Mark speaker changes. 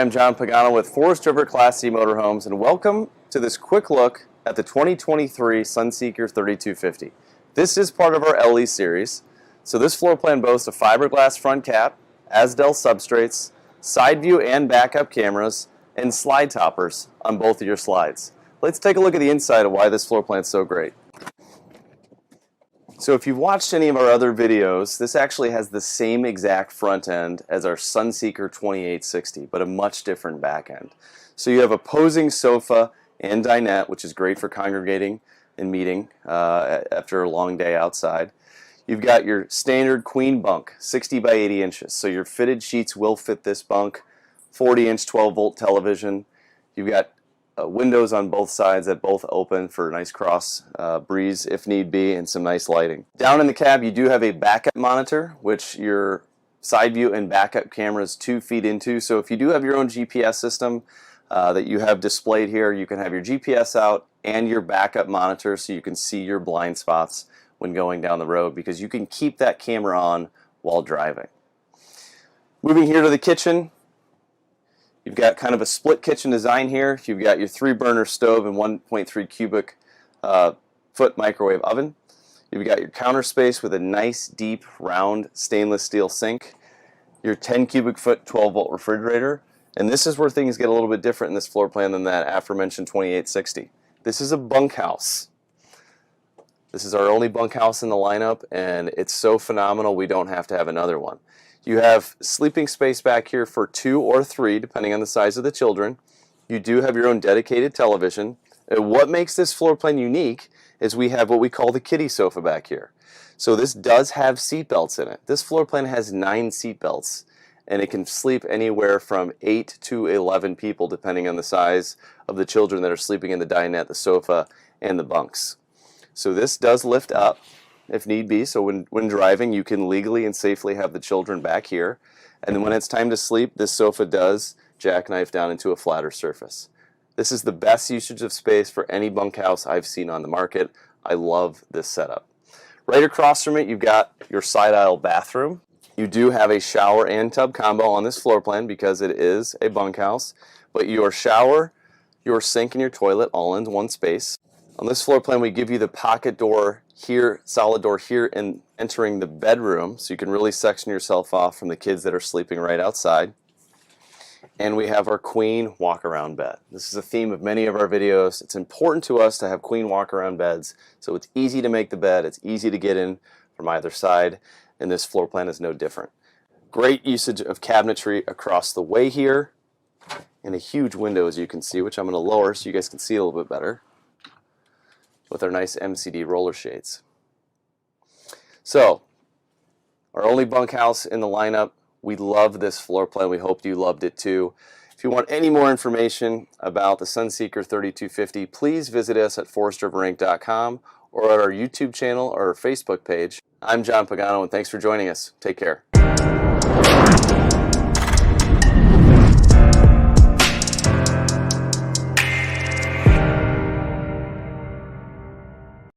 Speaker 1: Hi, I'm John Pagano with Floorplan Class C motorhomes, and welcome to this quick look at the 2023 Sunseeker 3250. This is part of our LE series. So this floor plan boasts a fiberglass front cap, Asdel substrates, side view and backup cameras, and slide toppers on both of your slides. Let's take a look at the inside of why this floor plan is so great. So if you've watched any of our other videos, this actually has the same exact front end as our Sunseeker 2860, but a much different back end. So you have opposing sofa and dinette, which is great for congregating and meeting after a long day outside. You've got your standard queen bunk, 60 by 80 inches. So your fitted sheets will fit this bunk, 40-inch 12-volt television. You've got windows on both sides that both open for a nice cross breeze if need be, and some nice lighting. Down in the cab you do have a backup monitor, which your side view and backup cameras 2 feed into. So if you do have your own GPS system that you have displayed here, you can have your GPS out and your backup monitor so you can see your blind spots when going down the road, because you can keep that camera on while driving. Moving here to the kitchen, you've got kind of a split kitchen design here. You've got your 3-burner stove and 1.3 cubic foot microwave oven. You've got your counter space with a nice deep round stainless steel sink, your 10 cubic foot 12-volt refrigerator, and this is where things get a little bit different in this floor plan than that aforementioned 2860. This is a bunkhouse. This is our only bunkhouse in the lineup, and it's so phenomenal we don't have to have another one. You have sleeping space back here for 2 or 3, depending on the size of the children. You do have your own dedicated television. And what makes this floor plan unique is we have what we call the kiddie sofa back here. So this does have seat belts in it. This floor plan has 9 seat belts, and it can sleep anywhere from 8 to 11 people, depending on the size of the children that are sleeping in the dinette, the sofa, and the bunks. So this does lift up if need be, so when driving you can legally and safely have the children back here, and then when it's time to sleep, this sofa does jackknife down into a flatter surface. This is the best usage of space for any bunkhouse I've seen on the market. I love this setup. Right across from it you've got your side aisle bathroom. You do have a shower and tub combo on this floor plan because it is a bunkhouse, but your shower, your sink, and your toilet all in one space. On this floor plan we give you the pocket door here, solid door here, and entering the bedroom, so you can really section yourself off from the kids that are sleeping right outside. And we have our queen walk-around bed. This is a theme of many of our videos. It's important to us to have queen walk-around beds, so it's easy to make the bed, it's easy to get in from either side, and this floor plan is no different. Great usage of cabinetry across the way here, and a huge window, as you can see, which I'm going to lower so you guys can see a little bit better, with our nice MCD roller shades. So, our only bunkhouse in the lineup. We love this floor plan. We hope you loved it too. If you want any more information about the Sunseeker 3250, please visit us at forestdriveninc.com or at our YouTube channel or our Facebook page. I'm John Pagano, and thanks for joining us. Take care.